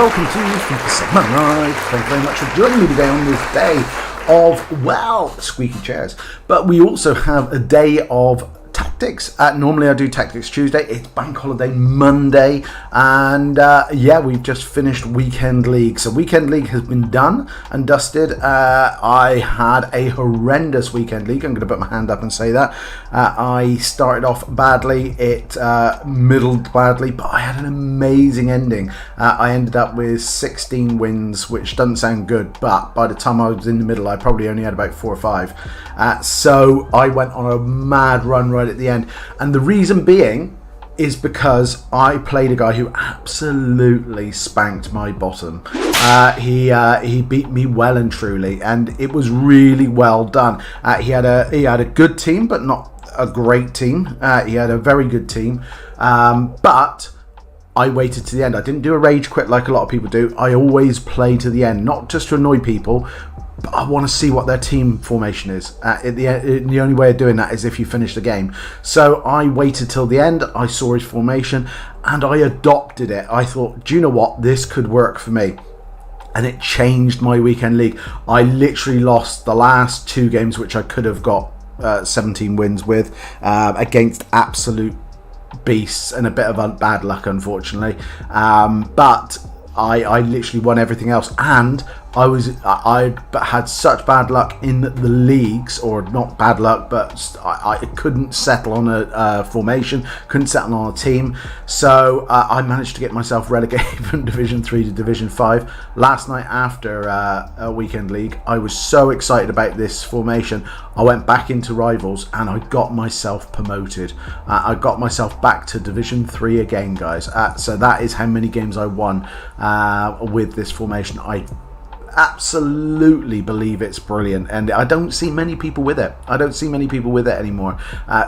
welcome to Fifa 7 Live. Thank you very much for joining me today on this day of, well, squeaky chairs. But we also have a day of tactics. Normally I do Tactics Tuesday. It's Bank Holiday Monday. And yeah, we've just finished Weekend League. So Weekend League has been done and dusted. I had a horrendous Weekend League. I'm going to put my hand up and say that. I started off badly. It middled badly, but I had an amazing ending. I ended up with 16 wins, which doesn't sound good, but by the time I was in the middle, I probably only had about 4 or 5. So I went on a mad run right at the end, and the reason being is because I played a guy who absolutely spanked my bottom. He beat me well and truly, and it was really well done. He had a good team, but not a great team. He had a very good team, but I waited to the end. I didn't do a rage quit like a lot of people do. I always play to the end, not just to annoy people, but I want to see what their team formation is. The only way of doing that is if you finish the game. So I waited till the end. I saw his formation and I adopted it. I thought, do you know what? This could work for me. And it changed my Weekend League. I literally lost the last 2 games, which I could have got 17 wins with, against absolute beasts and a bit of bad luck, unfortunately. But I literally won everything else, and I had such bad luck in the leagues, or not bad luck, but I couldn't settle on a formation, couldn't settle on a team. So I managed to get myself relegated from Division 3 to Division 5 last night after a Weekend League. I was so excited about this formation. I went back into Rivals and I got myself promoted. I got myself back to Division 3 again, guys. So that is how many games I won with this formation. I absolutely believe it's brilliant, and I don't see many people with it. I don't see many people with it anymore.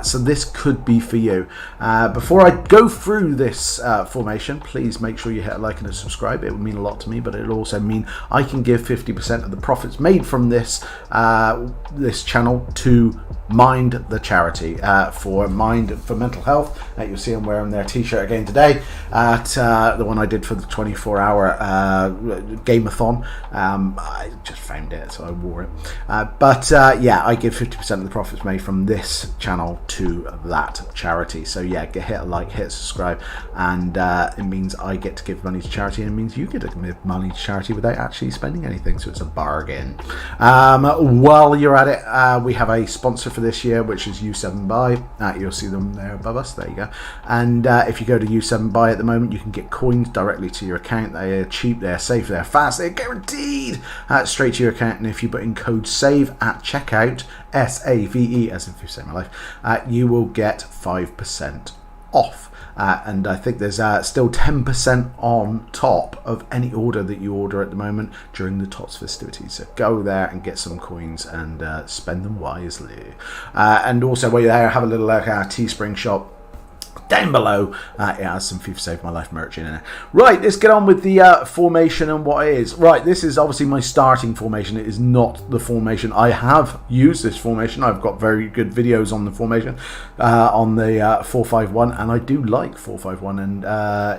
So this could be for you. Before I go through this formation, please make sure you hit a like and a subscribe. It would mean a lot to me, but it'll also mean I can give 50% of the profits made from this this channel to Mind the charity for mental health. You'll see I'm wearing their t-shirt again today at the one I did for the 24-hour game-a-thon. I just found it, so I wore it. But yeah, I give 50% of the profits made from this channel to that charity. So yeah, hit a like, hit a subscribe, and it means I get to give money to charity, and it means you get to give money to charity without actually spending anything. So it's a bargain. While you're at it, we have a sponsor for this year, which is U7 Buy. You'll see them there above us. There you go. And if you go to U7 Buy at the moment, you can get coins directly to your account. They are cheap, they're safe, they're fast, they're guaranteed straight to your account. And if you put in code SAVE at checkout, SAVE, as if you saved my life, you will get 5% off. And I think there's still 10% on top of any order that you order at the moment during the TOTS festivities. So go there and get some coins and spend them wisely. And also, while you're there, have a little look at our Teespring shop. Down below, it has some FIFA Save My Life merch in it. Right, let's get on with the formation and what it is. Right, this is obviously my starting formation. It is not the formation. I have used this formation. I've got very good videos on the formation on the 451, and I do like 451, and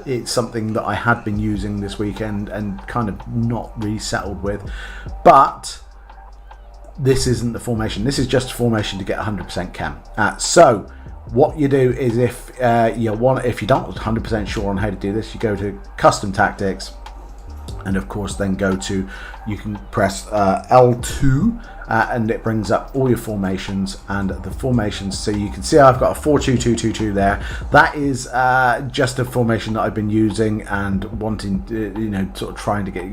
it's something that I had been using this weekend and kind of not really settled with. But this isn't the formation. This is just a formation to get 100% chem. So what you do is, if you're not 100% sure on how to do this, you go to Custom Tactics, and of course then you can press L2, and it brings up all your formations and the formations. So you can see I've got a 4-2-2-2-2 there. That is just a formation that I've been using and wanting to, sort of trying to get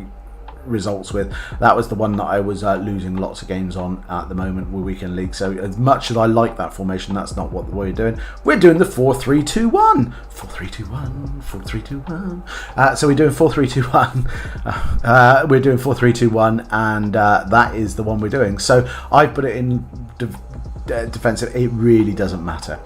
results with. That was the one that I was losing lots of games on at the moment with Weekend League. So as much as I like that formation, that's not what we're doing. We're doing the 4-3-2-1. 4-3-2-1. 4-3-2-1. So we're doing 4-3-2-1. We're doing 4-3-2-1, and that is the one we're doing. So I put it in defensive. It really doesn't matter.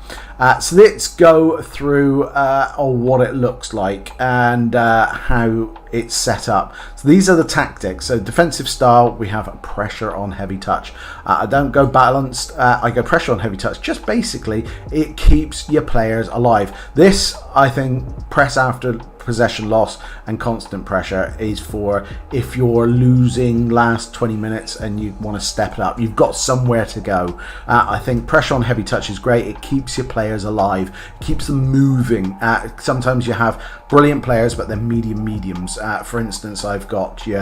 So let's go through what it looks like and how it's set up. So these are the tactics. So defensive style, we have pressure on heavy touch. I don't go balanced. I go pressure on heavy touch. Just basically, it keeps your players alive. This, I think, press after possession loss and constant pressure is for if you're losing last 20 minutes and you want to step it up. You've got somewhere to go. I think pressure on heavy touch is great. It keeps your players alive, keeps them moving. Sometimes you have brilliant players, but they're mediums. For instance, I've got your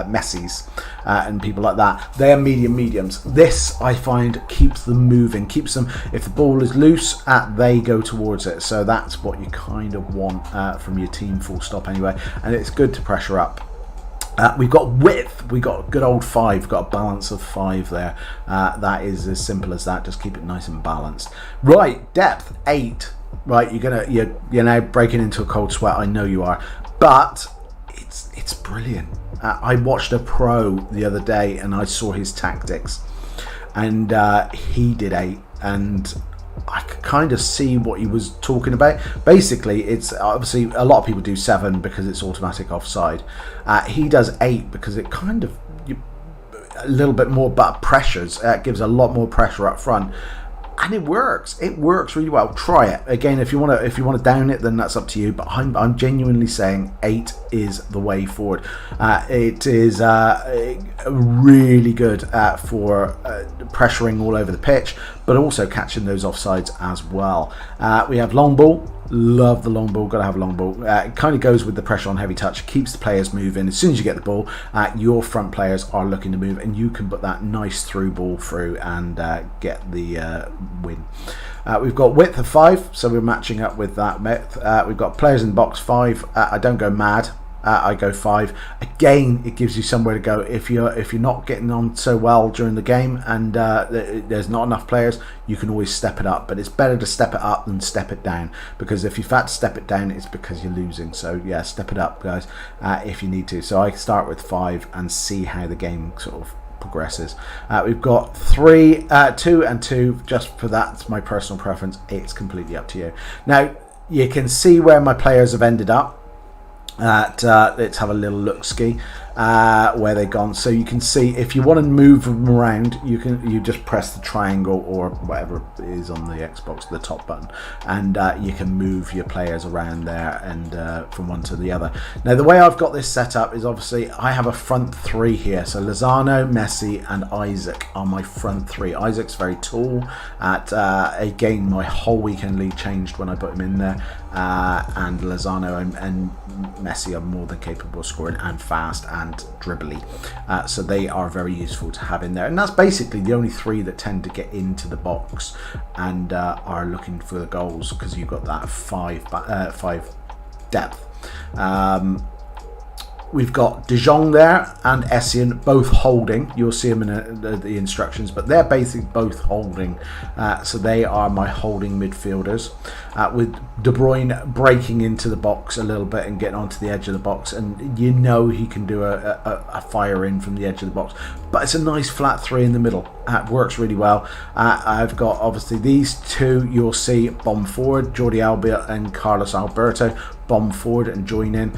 Messi's and people like that. They are mediums. This, I find, keeps them moving, keeps them, if the ball is loose, they go towards it. So that's what you kind of want from your team, full stop anyway. And it's good to pressure up. We've got width. We've got a good old 5. We've got a balance of 5 there. That is as simple as that. Just keep it nice and balanced. Right, depth 8. Right, you're now breaking into a cold sweat. I know you are, but it's brilliant. I watched a pro the other day and I saw his tactics, and he did 8, and I could kind of see what he was talking about. Basically, it's obviously a lot of people do 7 because it's automatic offside. He does 8 because it kind of a little bit more, but pressures. Gives a lot more pressure up front. And it works. It works really well. Try it again if you want to down it. Then that's up to you. But I'm genuinely saying 8 is the way forward. It is really good for pressuring all over the pitch, but also catching those offsides as well. We have long ball. Love the long ball. Got to have a long ball. It kind of goes with the pressure on heavy touch. Keeps the players moving. As soon as you get the ball, your front players are looking to move, and you can put that nice through ball through and get the win. We've got width of 5, so we're matching up with that width. We've got players in box 5. I don't go mad. I go 5. Again, it gives you somewhere to go if you're not getting on so well during the game and there's not enough players. You can always step it up, but it's better to step it up than step it down, because if you've had to step it down, it's because you're losing. So yeah, step it up, guys, if you need to. So I start with 5 and see how the game sort of progresses. We've got 3, 2 and 2. Just for that, it's my personal preference. It's completely up to you. Now you can see where my players have ended up. Let's have a little look ski where they've gone. So you can see if you want to move them around, you just press the triangle or whatever it is on the Xbox, the top button, and you can move your players around there and from one to the other. Now the way I've got this set up is obviously I have a front 3 here. So Lozano, Messi and Isaac are my front 3. Isaac's very tall. Again, my whole weekend league changed when I put him in there. And Lozano and Messi are more than capable of scoring and fast and dribbly, so they are very useful to have in there, and that's basically the only 3 that tend to get into the box and are looking for the goals, because you've got that 5 depth. We've got De Jong there and Essien both holding. You'll see them in the instructions, but they're basically both holding. So they are my holding midfielders. With De Bruyne breaking into the box a little bit and getting onto the edge of the box, and you know he can do a fire in from the edge of the box. But it's a nice flat 3 in the middle. It works really well. I've got obviously these 2. You'll see bomb forward, Jordi Alba and Carlos Alberto. Bomb forward and join in,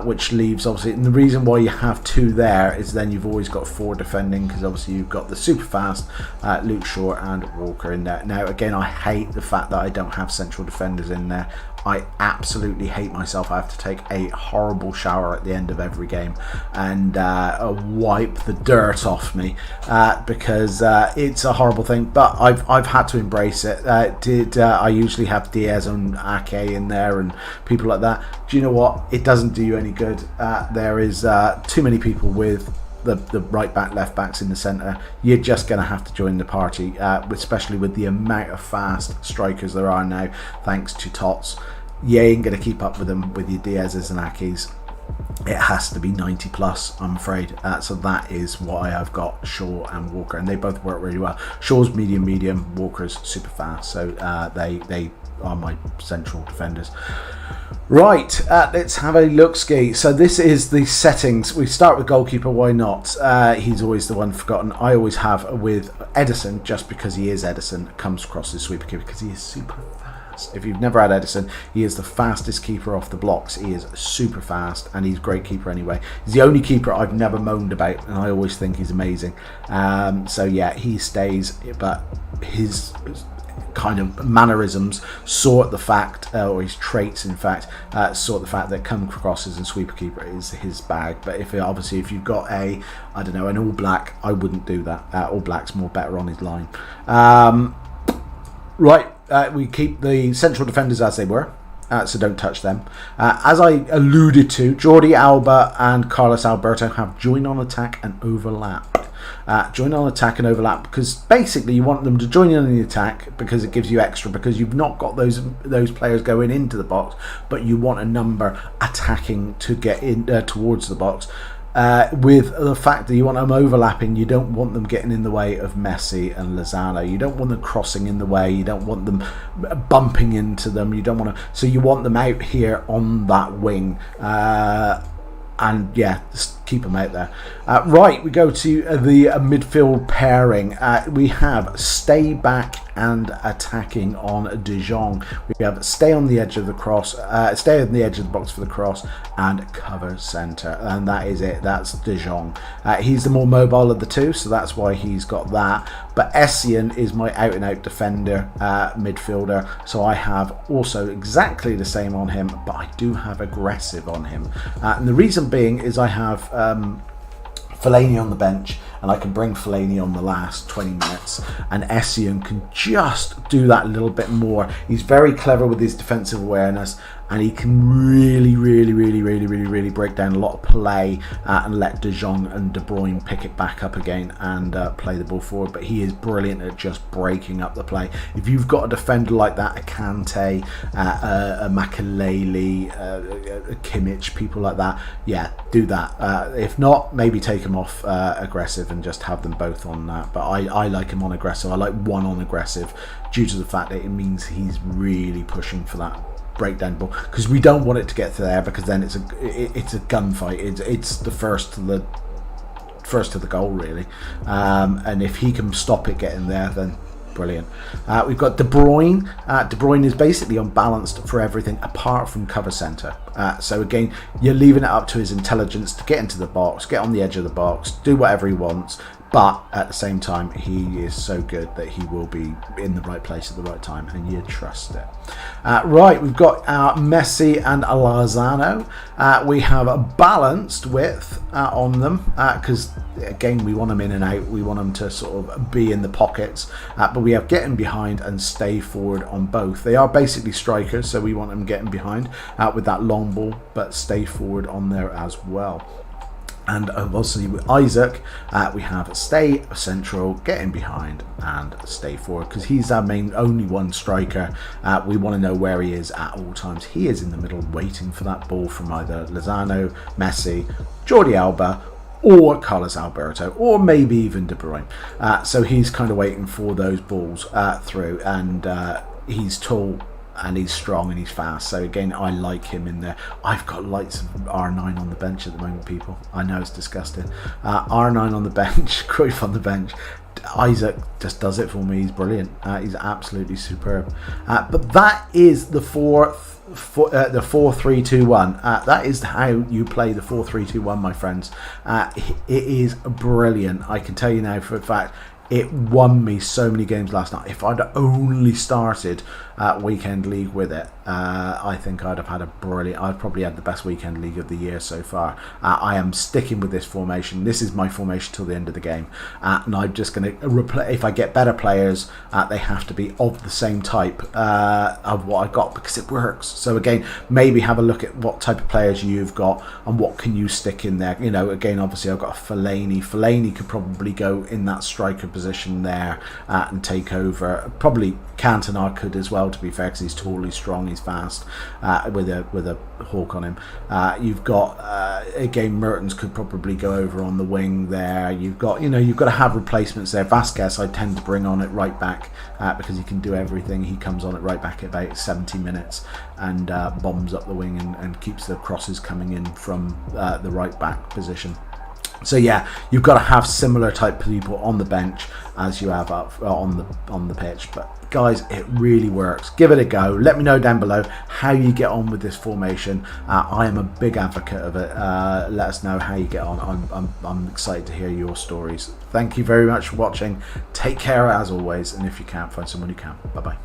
which leaves obviously, and the reason why you have 2 there is then you've always got 4 defending, because obviously you've got the super fast Luke Shaw and Walker in there. Now again, I hate the fact that I don't have central defenders in there. I absolutely hate myself. I have to take a horrible shower at the end of every game and wipe the dirt off me because it's a horrible thing. But I've had to embrace it. I usually have Diaz and Ake in there and people like that. Do you know what? It doesn't do you any good. There is too many people with the right back, left backs in the centre. You're just going to have to join the party, especially with the amount of fast strikers there are now, thanks to Tots. You ain't going to keep up with them with your Diaz's and Akis. It has to be 90 plus, I'm afraid. So that is why I've got Shaw and Walker, and they both work really well. Shaw's medium, Walker's super fast. So they are my central defenders. Right, let's have a look ski. So this is the settings. We start with goalkeeper, why not? He's always the one forgotten. I always have with Edison, just because he is Edison, comes across as sweeper keeper because he is super fast. If you've never had Edison, he is the fastest keeper off the blocks. He is super fast and he's a great keeper anyway. He's the only keeper I've never moaned about, and I always think he's amazing. So yeah, he stays, but his kind of mannerisms sort the fact, or his traits in fact, sort the fact that come crosses and sweeper keeper is his bag. But if you've got a, I don't know, an all black, I wouldn't do that. All black's more better on his line. We keep the central defenders as they were. So don't touch them. As I alluded to, Jordi Alba and Carlos Alberto have join on attack and overlap. Join on attack and overlap because basically you want them to join in on the attack because it gives you extra, because you've not got those players going into the box, but you want a number attacking to get in towards the box. With the fact that you want them overlapping, you don't want them getting in the way of Messi and Lozano. You don't want them crossing in the way. You don't want them bumping into them. You don't want to. So you want them out here on that wing. And yeah, just keep them out there. Right, we go to the midfield pairing. We have stay back and attacking on De Jong. We have stay on the edge of the cross, stay on the edge of the box for the cross, and cover centre. And that is it. That's De Jong. He's the more mobile of the two, so that's why he's got that. But Essien is my out-and-out defender, midfielder. So I have also exactly the same on him, but I do have aggressive on him. And the reason being is I have Fellaini on the bench, and I can bring Fellaini on the last 20 minutes, and Essien can just do that a little bit more. He's very clever with his defensive awareness, and he can really break down a lot of play and let De Jong and De Bruyne pick it back up again and play the ball forward. But he is brilliant at just breaking up the play. If you've got a defender like that, a Kante, a Makelele, a Kimmich, people like that, yeah, do that. If not, maybe take him off aggressive and just have them both on that. But I like him on aggressive. I like one on aggressive due to the fact that it means he's really pushing for that breakdown ball, because we don't want it to get to there, because then it's a gunfight. It's the first to the goal really, and if he can stop it getting there, then brilliant. We've got De Bruyne. De Bruyne is basically unbalanced for everything apart from cover centre. So again, you're leaving it up to his intelligence to get into the box, get on the edge of the box, do whatever he wants. But at the same time, he is so good that he will be in the right place at the right time, and you trust it. Right, we've got Messi and Lozano. We have a balanced width on them because, again, we want them in and out. We want them to sort of be in the pockets. But we have getting behind and stay forward on both. They are basically strikers, so we want them getting behind with that long ball, but stay forward on there as well. And obviously with Isaac, we have stay central, getting behind, and stay forward, because he's our only one striker. We want to know where he is at all times. He is in the middle waiting for that ball from either Lozano, Messi, Jordi Alba, or Carlos Alberto, or maybe even De Bruyne. So he's kind of waiting for those balls through, and he's tall, and he's strong, and he's fast. So again, I like him in there. I've got lights of R9 on the bench at the moment, people. I know it's disgusting. R9 on the bench, Cruyff on the bench. Isaac just does it for me. He's brilliant. He's absolutely superb. But that is the 4-3-2-1. That is how you play the 4-3-2-1, my friends. It is brilliant. I can tell you now for a fact, it won me so many games last night. If I'd only started weekend league with it, I think I'd have had a brilliant. I'd probably had the best weekend league of the year so far. I am sticking with this formation. This is my formation till the end of the game, and I'm just going to replace. If I get better players, they have to be of the same type of what I got, because it works. So again, maybe have a look at what type of players you've got and what can you stick in there. You know, again, obviously I've got a Fellaini. Fellaini could probably go in that striker position there and take over. Probably Cantona could as well, to be fair, because he's tall, he's strong, he's fast, with a hawk on him. You've got again, Mertens could probably go over on the wing there. You've got to have replacements there. Vasquez I tend to bring on at right back because he can do everything. He comes on at right back at about 70 minutes and bombs up the wing and keeps the crosses coming in from the right back position. So yeah, you've got to have similar type people on the bench as you have up on the pitch. But guys, it really works. Give it a go. Let me know down below how you get on with this formation. I am a big advocate of it. Let us know how you get on. I'm excited to hear your stories. Thank you very much for watching. Take care as always, and if you can't, find someone who can. Bye bye.